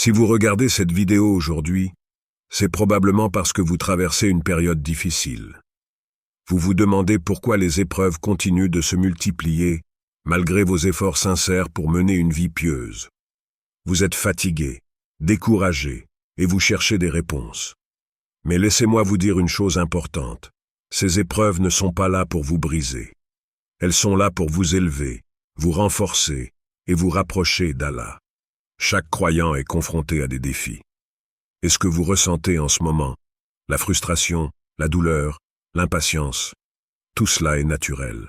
Si vous regardez cette vidéo aujourd'hui, c'est probablement parce que vous traversez une période difficile. Vous vous demandez pourquoi les épreuves continuent de se multiplier, malgré vos efforts sincères pour mener une vie pieuse. Vous êtes fatigué, découragé, et vous cherchez des réponses. Mais laissez-moi vous dire une chose importante. Ces épreuves ne sont pas là pour vous briser. Elles sont là pour vous élever, vous renforcer et vous rapprocher d'Allah. Chaque croyant est confronté à des défis. Et ce que vous ressentez en ce moment, la frustration, la douleur, l'impatience, tout cela est naturel.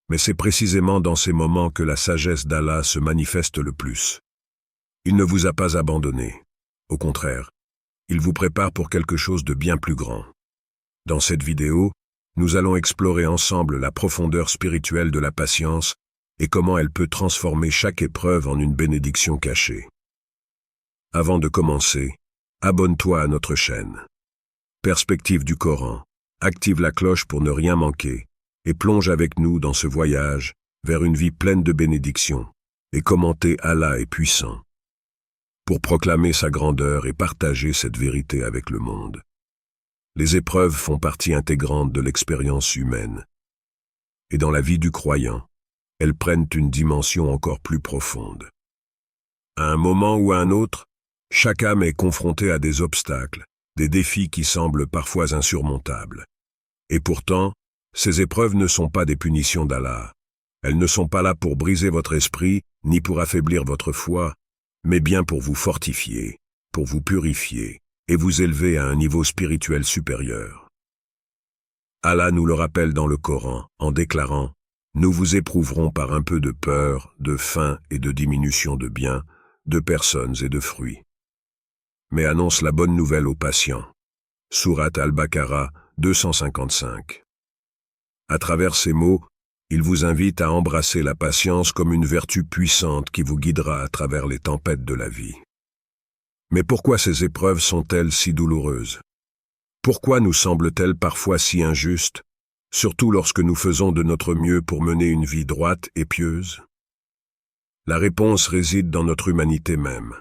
Mais c'est précisément dans ces moments que la sagesse d'Allah se manifeste le plus. Il ne vous a pas abandonné. Au contraire, il vous prépare pour quelque chose de bien plus grand. Dans cette vidéo, nous allons explorer ensemble la profondeur spirituelle de la patience et comment elle peut transformer chaque épreuve en une bénédiction cachée. Avant de commencer, abonne-toi à notre chaîne. Perspective du Coran, active la cloche pour ne rien manquer et plonge avec nous dans ce voyage vers une vie pleine de bénédictions et commenter Allah est puissant pour proclamer sa grandeur et partager cette vérité avec le monde. Les épreuves font partie intégrante de l'expérience humaine. Et dans la vie du croyant, elles prennent une dimension encore plus profonde. À un moment ou à un autre, chaque âme est confrontée à des obstacles, des défis qui semblent parfois insurmontables. Et pourtant, ces épreuves ne sont pas des punitions d'Allah. Elles ne sont pas là pour briser votre esprit, ni pour affaiblir votre foi, mais bien pour vous fortifier, pour vous purifier et vous élever à un niveau spirituel supérieur. Allah nous le rappelle dans le Coran en déclarant « Nous vous éprouverons par un peu de peur, de faim et de diminution de biens, de personnes et de fruits. » Mais annonce la bonne nouvelle aux patients. Sourate Al-Baqarah 255. À travers ces mots, il vous invite à embrasser la patience comme une vertu puissante qui vous guidera à travers les tempêtes de la vie. Mais pourquoi ces épreuves sont-elles si douloureuses? Pourquoi nous semblent-elles parfois si injustes, surtout lorsque nous faisons de notre mieux pour mener une vie droite et pieuse? La réponse réside dans notre humanité même.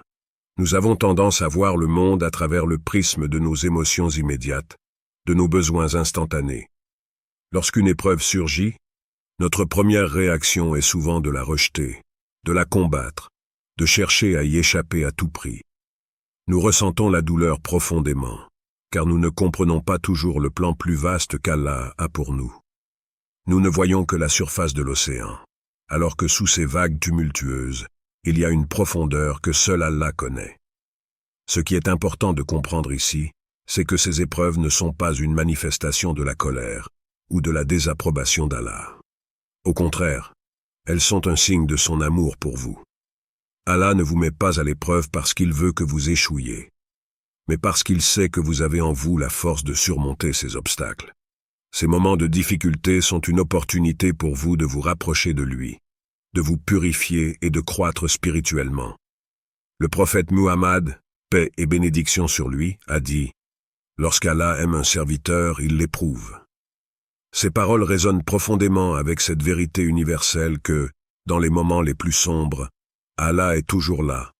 Nous avons tendance à voir le monde à travers le prisme de nos émotions immédiates, de nos besoins instantanés. Lorsqu'une épreuve surgit, notre première réaction est souvent de la rejeter, de la combattre, de chercher à y échapper à tout prix. Nous ressentons la douleur profondément, car nous ne comprenons pas toujours le plan plus vaste qu'Allah a pour nous. Nous ne voyons que la surface de l'océan, alors que sous ces vagues tumultueuses, il y a une profondeur que seul Allah connaît. Ce qui est important de comprendre ici, c'est que ces épreuves ne sont pas une manifestation de la colère ou de la désapprobation d'Allah. Au contraire, elles sont un signe de son amour pour vous. Allah ne vous met pas à l'épreuve parce qu'il veut que vous échouiez, mais parce qu'il sait que vous avez en vous la force de surmonter ces obstacles. Ces moments de difficulté sont une opportunité pour vous de vous rapprocher de lui, de vous purifier et de croître spirituellement. Le prophète Muhammad, paix et bénédiction sur lui, a dit « Lorsqu'Allah aime un serviteur, il l'éprouve ». Ces paroles résonnent profondément avec cette vérité universelle que, dans les moments les plus sombres, Allah est toujours là,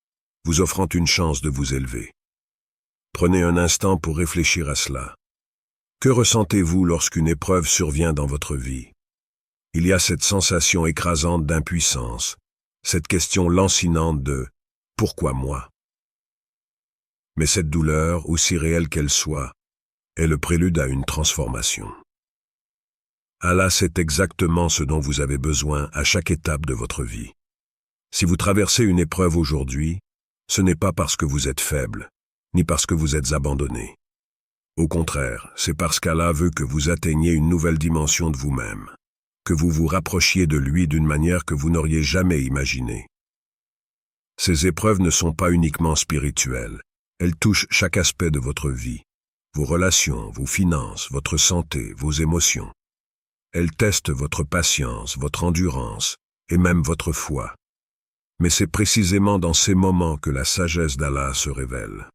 vous offrant une chance de vous élever. Prenez un instant pour réfléchir à cela. Que ressentez-vous lorsqu'une épreuve survient dans votre vie? Il y a cette sensation écrasante d'impuissance, cette question lancinante de « Pourquoi moi ?» Mais cette douleur, aussi réelle qu'elle soit, est le prélude à une transformation. Allah sait exactement ce dont vous avez besoin à chaque étape de votre vie. Si vous traversez une épreuve aujourd'hui, ce n'est pas parce que vous êtes faible, ni parce que vous êtes abandonné. Au contraire, c'est parce qu'Allah veut que vous atteigniez une nouvelle dimension de vous-même, que vous vous rapprochiez de lui d'une manière que vous n'auriez jamais imaginée. Ces épreuves ne sont pas uniquement spirituelles, elles touchent chaque aspect de votre vie, vos relations, vos finances, votre santé, vos émotions. Elles testent votre patience, votre endurance et même votre foi. Mais c'est précisément dans ces moments que la sagesse d'Allah se révèle.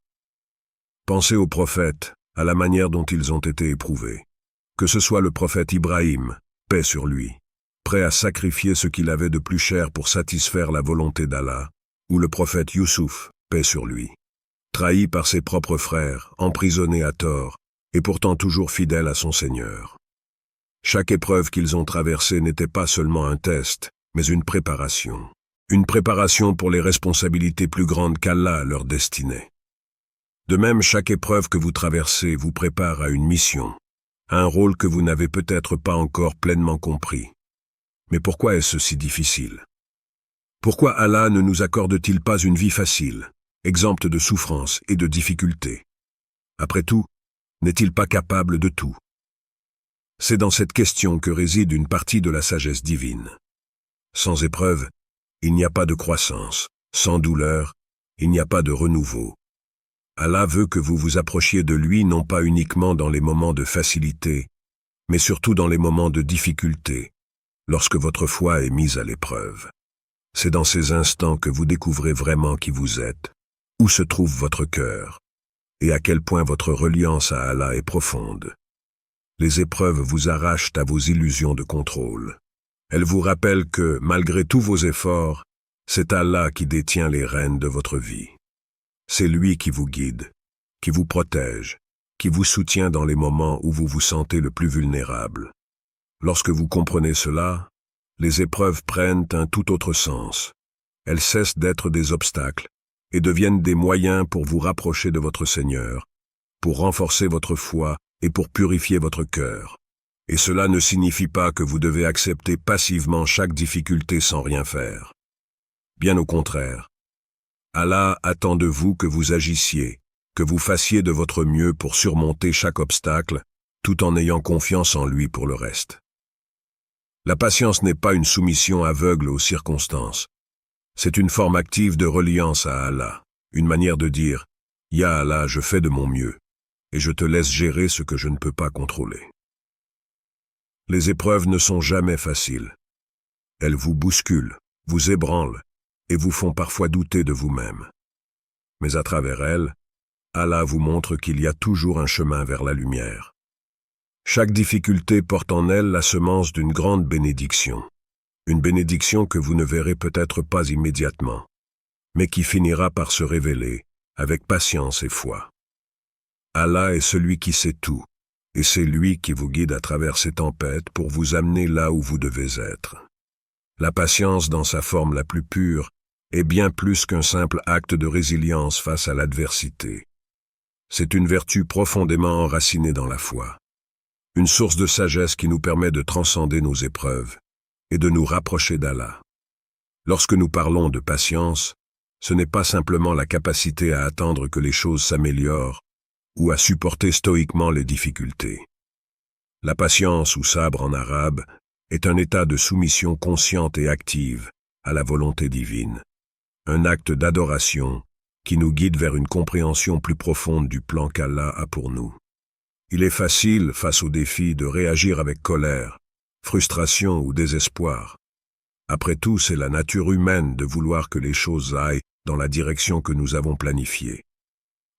Pensez aux prophètes, à la manière dont ils ont été éprouvés. Que ce soit le prophète Ibrahim, paix sur lui, prêt à sacrifier ce qu'il avait de plus cher pour satisfaire la volonté d'Allah, ou le prophète Youssouf, paix sur lui, trahi par ses propres frères, emprisonné à tort, et pourtant toujours fidèle à son Seigneur. Chaque épreuve qu'ils ont traversée n'était pas seulement un test, mais une préparation. Une préparation pour les responsabilités plus grandes qu'Allah leur destinait. De même, chaque épreuve que vous traversez vous prépare à une mission, à un rôle que vous n'avez peut-être pas encore pleinement compris. Mais pourquoi est-ce si difficile? Pourquoi Allah ne nous accorde-t-il pas une vie facile, exempte de souffrances et de difficultés? Après tout, n'est-il pas capable de tout? C'est dans cette question que réside une partie de la sagesse divine. Sans épreuve, il n'y a pas de croissance. Sans douleur, il n'y a pas de renouveau. Allah veut que vous vous approchiez de lui non pas uniquement dans les moments de facilité, mais surtout dans les moments de difficulté, lorsque votre foi est mise à l'épreuve. C'est dans ces instants que vous découvrez vraiment qui vous êtes, où se trouve votre cœur, et à quel point votre reliance à Allah est profonde. Les épreuves vous arrachent à vos illusions de contrôle. Elles vous rappellent que, malgré tous vos efforts, c'est Allah qui détient les rênes de votre vie. C'est lui qui vous guide, qui vous protège, qui vous soutient dans les moments où vous vous sentez le plus vulnérable. Lorsque vous comprenez cela, les épreuves prennent un tout autre sens. Elles cessent d'être des obstacles et deviennent des moyens pour vous rapprocher de votre Seigneur, pour renforcer votre foi et pour purifier votre cœur. Et cela ne signifie pas que vous devez accepter passivement chaque difficulté sans rien faire. Bien au contraire. Allah attend de vous que vous agissiez, que vous fassiez de votre mieux pour surmonter chaque obstacle, tout en ayant confiance en lui pour le reste. La patience n'est pas une soumission aveugle aux circonstances. C'est une forme active de reliance à Allah, une manière de dire « Ya Allah, je fais de mon mieux, et je te laisse gérer ce que je ne peux pas contrôler. » Les épreuves ne sont jamais faciles. Elles vous bousculent, vous ébranlent, et vous font parfois douter de vous-même. Mais à travers elles, Allah vous montre qu'il y a toujours un chemin vers la lumière. Chaque difficulté porte en elle la semence d'une grande bénédiction. Une bénédiction que vous ne verrez peut-être pas immédiatement, mais qui finira par se révéler avec patience et foi. Allah est celui qui sait tout, et c'est lui qui vous guide à travers ces tempêtes pour vous amener là où vous devez être. La patience dans sa forme la plus pure est bien plus qu'un simple acte de résilience face à l'adversité. C'est une vertu profondément enracinée dans la foi. Une source de sagesse qui nous permet de transcender nos épreuves et de nous rapprocher d'Allah. Lorsque nous parlons de patience, ce n'est pas simplement la capacité à attendre que les choses s'améliorent ou à supporter stoïquement les difficultés. La patience, ou sabre en arabe, est un état de soumission consciente et active à la volonté divine, un acte d'adoration qui nous guide vers une compréhension plus profonde du plan qu'Allah a pour nous. Il est facile, face aux défis, de réagir avec colère, frustration ou désespoir. Après tout, c'est la nature humaine de vouloir que les choses aillent dans la direction que nous avons planifiée.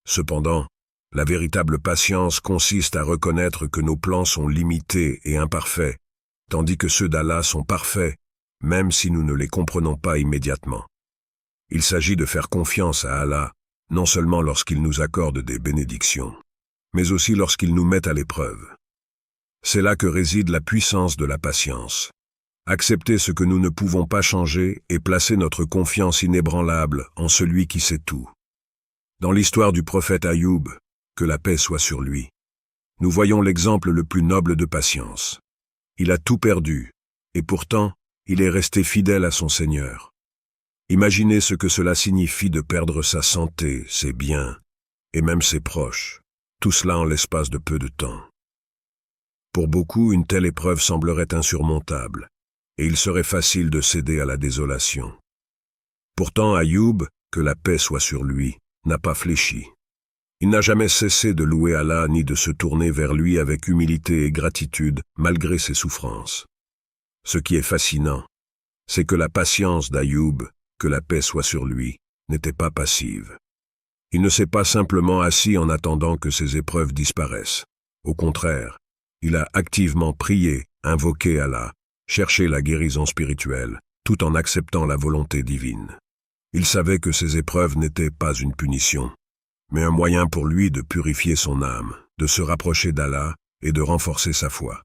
Cependant, la véritable patience consiste à reconnaître que nos plans sont limités et imparfaits, tandis que ceux d'Allah sont parfaits, même si nous ne les comprenons pas immédiatement. Il s'agit de faire confiance à Allah, non seulement lorsqu'il nous accorde des bénédictions, mais aussi lorsqu'il nous met à l'épreuve. C'est là que réside la puissance de la patience. Accepter ce que nous ne pouvons pas changer et placer notre confiance inébranlable en celui qui sait tout. Dans l'histoire du prophète Ayoub, que la paix soit sur lui, nous voyons l'exemple le plus noble de patience. Il a tout perdu, et pourtant, il est resté fidèle à son Seigneur. Imaginez ce que cela signifie de perdre sa santé, ses biens, et même ses proches, tout cela en l'espace de peu de temps. Pour beaucoup, une telle épreuve semblerait insurmontable, et il serait facile de céder à la désolation. Pourtant, Ayoub, que la paix soit sur lui, n'a pas fléchi. Il n'a jamais cessé de louer Allah ni de se tourner vers lui avec humilité et gratitude malgré ses souffrances. Ce qui est fascinant, c'est que la patience d'Ayoub, que la paix soit sur lui, n'était pas passive. Il ne s'est pas simplement assis en attendant que ses épreuves disparaissent. Au contraire, il a activement prié, invoqué Allah, cherché la guérison spirituelle, tout en acceptant la volonté divine. Il savait que ces épreuves n'étaient pas une punition, mais un moyen pour lui de purifier son âme, de se rapprocher d'Allah et de renforcer sa foi.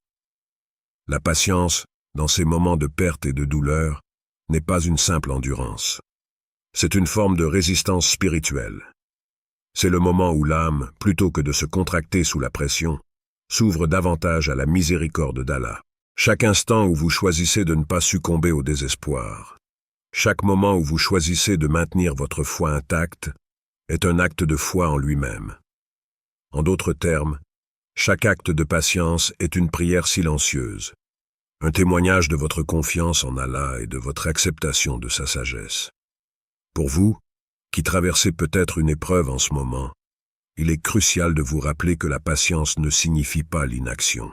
La patience, dans ces moments de perte et de douleur, n'est pas une simple endurance. C'est une forme de résistance spirituelle. C'est le moment où l'âme, plutôt que de se contracter sous la pression, s'ouvre davantage à la miséricorde d'Allah. Chaque instant où vous choisissez de ne pas succomber au désespoir, chaque moment où vous choisissez de maintenir votre foi intacte, est un acte de foi en lui-même. En d'autres termes, chaque acte de patience est une prière silencieuse, un témoignage de votre confiance en Allah et de votre acceptation de sa sagesse. Pour vous, qui traversez peut-être une épreuve en ce moment, il est crucial de vous rappeler que la patience ne signifie pas l'inaction.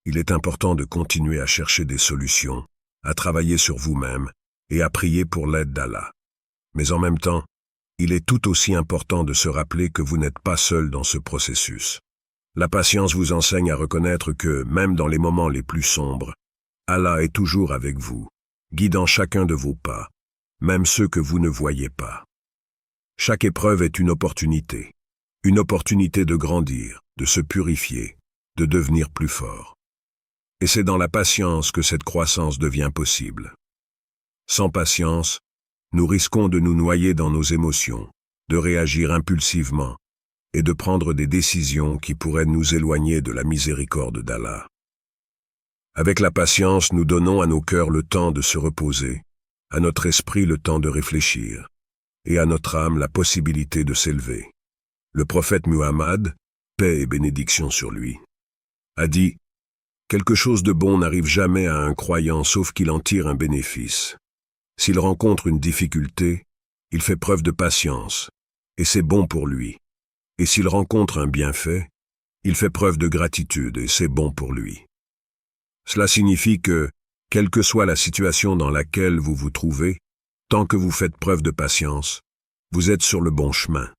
Il est important de continuer à chercher des solutions, à travailler sur vous-même et à prier pour l'aide d'Allah. Mais en même temps, il est tout aussi important de se rappeler que vous n'êtes pas seul dans ce processus. La patience vous enseigne à reconnaître que, même dans les moments les plus sombres, Allah est toujours avec vous, guidant chacun de vos pas, même ceux que vous ne voyez pas. Chaque épreuve est une opportunité de grandir, de se purifier, de devenir plus fort. Et c'est dans la patience que cette croissance devient possible. Sans patience, nous risquons de nous noyer dans nos émotions, de réagir impulsivement et de prendre des décisions qui pourraient nous éloigner de la miséricorde d'Allah. Avec la patience, nous donnons à nos cœurs le temps de se reposer, à notre esprit le temps de réfléchir, et à notre âme la possibilité de s'élever. Le prophète Muhammad, paix et bénédiction sur lui, a dit « Quelque chose de bon n'arrive jamais à un croyant sauf qu'il en tire un bénéfice. S'il rencontre une difficulté, il fait preuve de patience, et c'est bon pour lui. Et s'il rencontre un bienfait, il fait preuve de gratitude, et c'est bon pour lui. » Cela signifie que, quelle que soit la situation dans laquelle vous vous trouvez, tant que vous faites preuve de patience, vous êtes sur le bon chemin.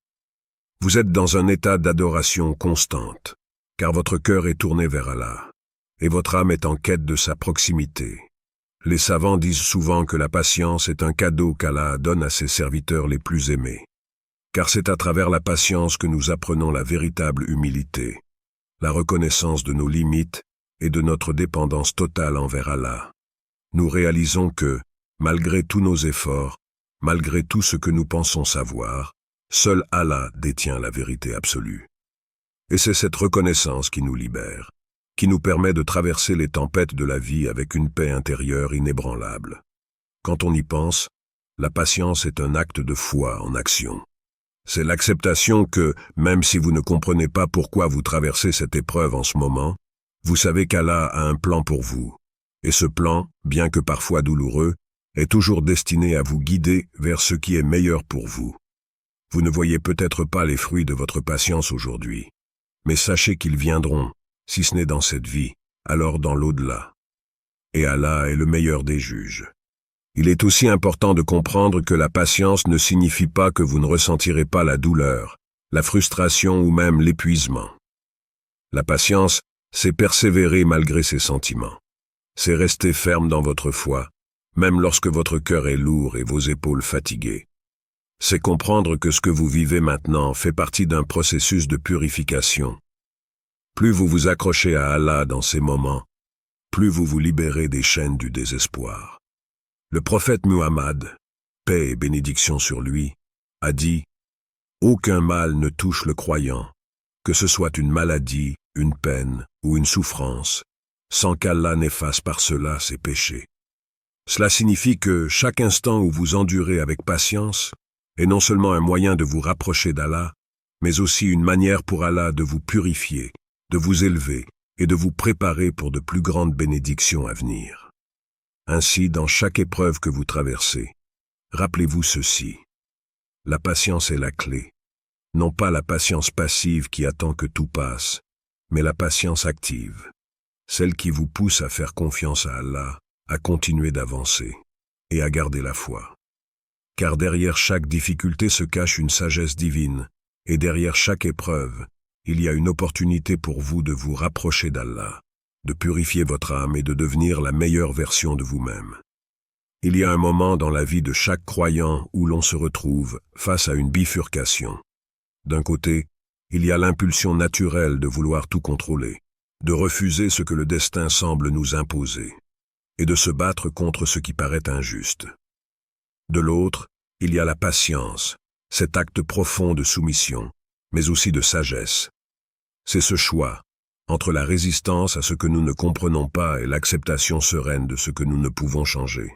Vous êtes dans un état d'adoration constante, car votre cœur est tourné vers Allah, et votre âme est en quête de sa proximité. Les savants disent souvent que la patience est un cadeau qu'Allah donne à ses serviteurs les plus aimés, car c'est à travers la patience que nous apprenons la véritable humilité, la reconnaissance de nos limites et de notre dépendance totale envers Allah. Nous réalisons que, malgré tous nos efforts, malgré tout ce que nous pensons savoir, seul Allah détient la vérité absolue. Et c'est cette reconnaissance qui nous libère, qui nous permet de traverser les tempêtes de la vie avec une paix intérieure inébranlable. Quand on y pense, la patience est un acte de foi en action. C'est l'acceptation que, même si vous ne comprenez pas pourquoi vous traversez cette épreuve en ce moment, vous savez qu'Allah a un plan pour vous. Et ce plan, bien que parfois douloureux, est toujours destiné à vous guider vers ce qui est meilleur pour vous. Vous ne voyez peut-être pas les fruits de votre patience aujourd'hui, mais sachez qu'ils viendront, si ce n'est dans cette vie, alors dans l'au-delà. Et Allah est le meilleur des juges. Il est aussi important de comprendre que la patience ne signifie pas que vous ne ressentirez pas la douleur, la frustration ou même l'épuisement. La patience, c'est persévérer malgré ses sentiments. C'est rester ferme dans votre foi, même lorsque votre cœur est lourd et vos épaules fatiguées. C'est comprendre que ce que vous vivez maintenant fait partie d'un processus de purification. Plus vous vous accrochez à Allah dans ces moments, plus vous vous libérez des chaînes du désespoir. Le prophète Muhammad, paix et bénédiction sur lui, a dit « Aucun mal ne touche le croyant, que ce soit une maladie, une peine ou une souffrance, sans qu'Allah n'efface par cela ses péchés. » Cela signifie que chaque instant où vous endurez avec patience est non seulement un moyen de vous rapprocher d'Allah, mais aussi une manière pour Allah de vous purifier, de vous élever et de vous préparer pour de plus grandes bénédictions à venir. Ainsi, dans chaque épreuve que vous traversez, rappelez-vous ceci. La patience est la clé. Non pas la patience passive qui attend que tout passe, mais la patience active, celle qui vous pousse à faire confiance à Allah, à continuer d'avancer et à garder la foi. Car derrière chaque difficulté se cache une sagesse divine, et derrière chaque épreuve, il y a une opportunité pour vous de vous rapprocher d'Allah, de purifier votre âme et de devenir la meilleure version de vous-même. Il y a un moment dans la vie de chaque croyant où l'on se retrouve face à une bifurcation. D'un côté, il y a l'impulsion naturelle de vouloir tout contrôler, de refuser ce que le destin semble nous imposer, et de se battre contre ce qui paraît injuste. De l'autre, il y a la patience, cet acte profond de soumission, mais aussi de sagesse. C'est ce choix, entre la résistance à ce que nous ne comprenons pas et l'acceptation sereine de ce que nous ne pouvons changer,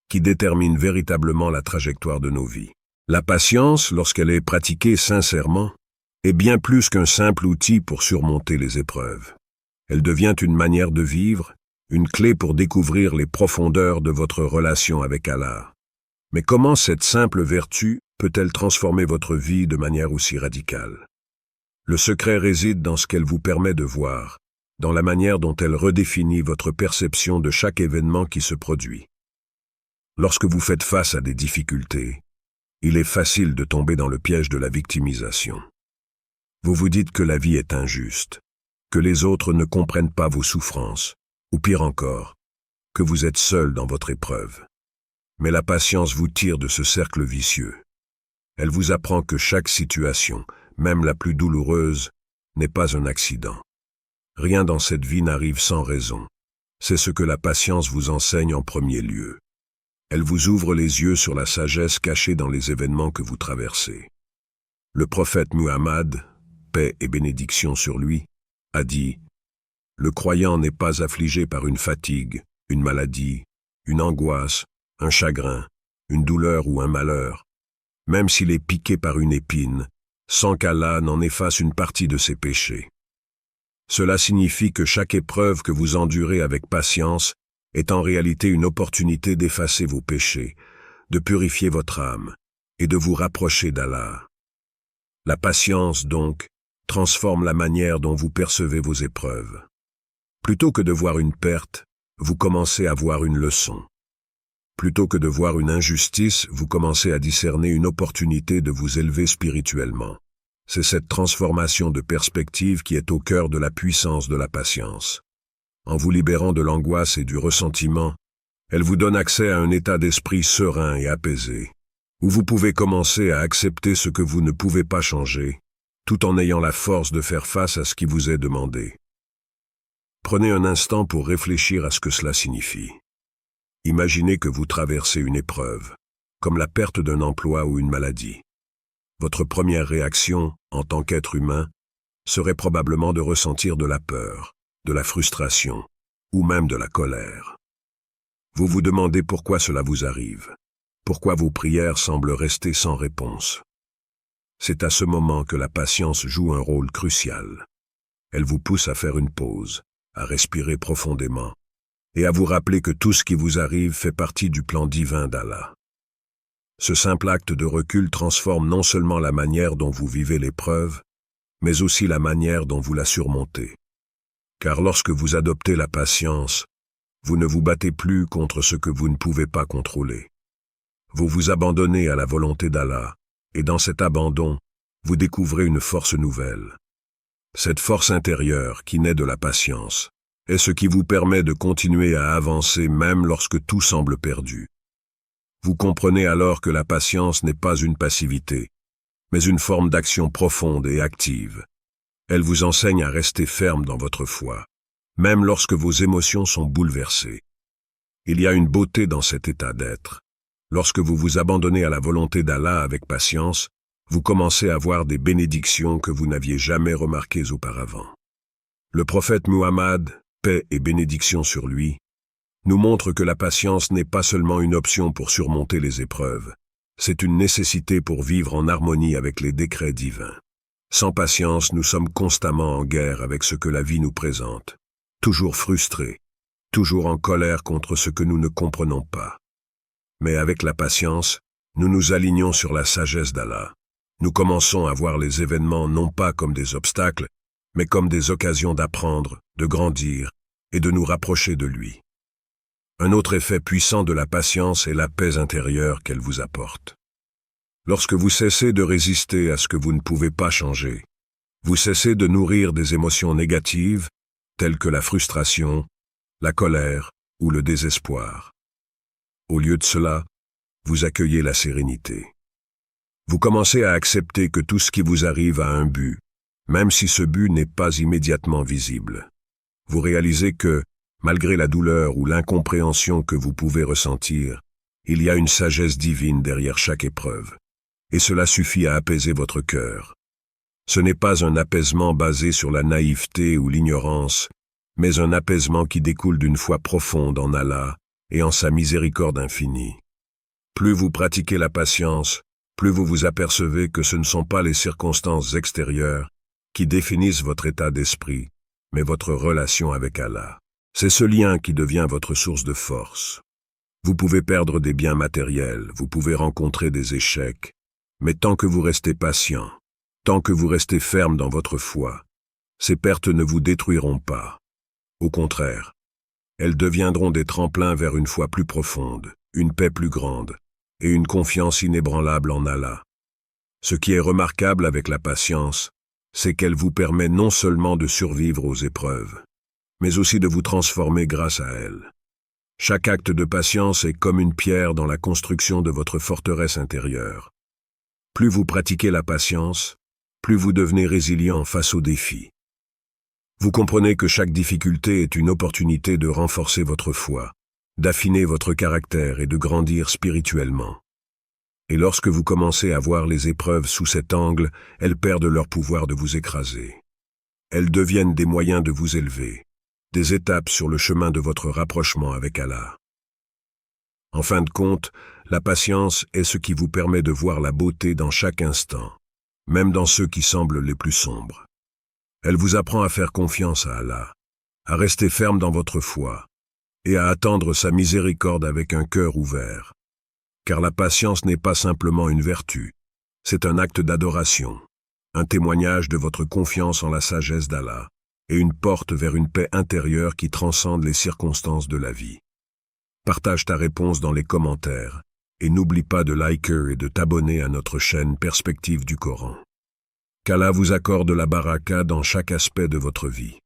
qui détermine véritablement la trajectoire de nos vies. La patience, lorsqu'elle est pratiquée sincèrement, est bien plus qu'un simple outil pour surmonter les épreuves. Elle devient une manière de vivre, une clé pour découvrir les profondeurs de votre relation avec Allah. Mais comment cette simple vertu peut-elle transformer votre vie de manière aussi radicale? Le secret réside dans ce qu'elle vous permet de voir, dans la manière dont elle redéfinit votre perception de chaque événement qui se produit. Lorsque vous faites face à des difficultés, il est facile de tomber dans le piège de la victimisation. Vous vous dites que la vie est injuste, que les autres ne comprennent pas vos souffrances, ou pire encore, que vous êtes seul dans votre épreuve. Mais la patience vous tire de ce cercle vicieux. Elle vous apprend que chaque situation, même la plus douloureuse, n'est pas un accident. Rien dans cette vie n'arrive sans raison. C'est ce que la patience vous enseigne en premier lieu. Elle vous ouvre les yeux sur la sagesse cachée dans les événements que vous traversez. Le prophète Muhammad, paix et bénédiction sur lui, a dit « Le croyant n'est pas affligé par une fatigue, une maladie, une angoisse, un chagrin, une douleur ou un malheur, même s'il est piqué par une épine, sans qu'Allah n'en efface une partie de ses péchés. Cela signifie que chaque épreuve que vous endurez avec patience est en réalité une opportunité d'effacer vos péchés, de purifier votre âme et de vous rapprocher d'Allah. La patience, donc, transforme la manière dont vous percevez vos épreuves. Plutôt que de voir une perte, vous commencez à voir une leçon. Plutôt que de voir une injustice, vous commencez à discerner une opportunité de vous élever spirituellement. C'est cette transformation de perspective qui est au cœur de la puissance de la patience. En vous libérant de l'angoisse et du ressentiment, elle vous donne accès à un état d'esprit serein et apaisé, où vous pouvez commencer à accepter ce que vous ne pouvez pas changer, tout en ayant la force de faire face à ce qui vous est demandé. Prenez un instant pour réfléchir à ce que cela signifie. Imaginez que vous traversez une épreuve, comme la perte d'un emploi ou une maladie. Votre première réaction, en tant qu'être humain, serait probablement de ressentir de la peur, de la frustration, ou même de la colère. Vous vous demandez pourquoi cela vous arrive, pourquoi vos prières semblent rester sans réponse. C'est à ce moment que la patience joue un rôle crucial. Elle vous pousse à faire une pause, à respirer profondément, et à vous rappeler que tout ce qui vous arrive fait partie du plan divin d'Allah. Ce simple acte de recul transforme non seulement la manière dont vous vivez l'épreuve, mais aussi la manière dont vous la surmontez. Car lorsque vous adoptez la patience, vous ne vous battez plus contre ce que vous ne pouvez pas contrôler. Vous vous abandonnez à la volonté d'Allah, et dans cet abandon, vous découvrez une force nouvelle. Cette force intérieure qui naît de la patience est ce qui vous permet de continuer à avancer même lorsque tout semble perdu. Vous comprenez alors que la patience n'est pas une passivité, mais une forme d'action profonde et active. Elle vous enseigne à rester ferme dans votre foi, même lorsque vos émotions sont bouleversées. Il y a une beauté dans cet état d'être. Lorsque vous vous abandonnez à la volonté d'Allah avec patience, vous commencez à voir des bénédictions que vous n'aviez jamais remarquées auparavant. Le prophète Muhammad, paix et bénédiction sur lui, nous montre que la patience n'est pas seulement une option pour surmonter les épreuves, c'est une nécessité pour vivre en harmonie avec les décrets divins. Sans patience, nous sommes constamment en guerre avec ce que la vie nous présente, toujours frustrés, toujours en colère contre ce que nous ne comprenons pas. Mais avec la patience, nous nous alignons sur la sagesse d'Allah. Nous commençons à voir les événements non pas comme des obstacles, mais comme des occasions d'apprendre, de grandir et de nous rapprocher de lui. Un autre effet puissant de la patience est la paix intérieure qu'elle vous apporte. Lorsque vous cessez de résister à ce que vous ne pouvez pas changer, vous cessez de nourrir des émotions négatives, telles que la frustration, la colère ou le désespoir. Au lieu de cela, vous accueillez la sérénité. Vous commencez à accepter que tout ce qui vous arrive a un but, même si ce but n'est pas immédiatement visible. Vous réalisez que, malgré la douleur ou l'incompréhension que vous pouvez ressentir, il y a une sagesse divine derrière chaque épreuve, et cela suffit à apaiser votre cœur. Ce n'est pas un apaisement basé sur la naïveté ou l'ignorance, mais un apaisement qui découle d'une foi profonde en Allah et en sa miséricorde infinie. Plus vous pratiquez la patience, plus vous vous apercevez que ce ne sont pas les circonstances extérieures qui définissent votre état d'esprit, mais votre relation avec Allah. C'est ce lien qui devient votre source de force. Vous pouvez perdre des biens matériels, vous pouvez rencontrer des échecs, mais tant que vous restez patient, tant que vous restez ferme dans votre foi, ces pertes ne vous détruiront pas. Au contraire, elles deviendront des tremplins vers une foi plus profonde, une paix plus grande et une confiance inébranlable en Allah. Ce qui est remarquable avec la patience, c'est qu'elle vous permet non seulement de survivre aux épreuves, mais aussi de vous transformer grâce à elles. Chaque acte de patience est comme une pierre dans la construction de votre forteresse intérieure. Plus vous pratiquez la patience, plus vous devenez résilient face aux défis. Vous comprenez que chaque difficulté est une opportunité de renforcer votre foi, d'affiner votre caractère et de grandir spirituellement. Et lorsque vous commencez à voir les épreuves sous cet angle, elles perdent leur pouvoir de vous écraser. Elles deviennent des moyens de vous élever, des étapes sur le chemin de votre rapprochement avec Allah. En fin de compte, la patience est ce qui vous permet de voir la beauté dans chaque instant, même dans ceux qui semblent les plus sombres. Elle vous apprend à faire confiance à Allah, à rester ferme dans votre foi, et à attendre sa miséricorde avec un cœur ouvert. Car la patience n'est pas simplement une vertu, c'est un acte d'adoration, un témoignage de votre confiance en la sagesse d'Allah, et une porte vers une paix intérieure qui transcende les circonstances de la vie. Partage ta réponse dans les commentaires, et n'oublie pas de liker et de t'abonner à notre chaîne Perspective du Coran. Qu'Allah vous accorde la baraka dans chaque aspect de votre vie.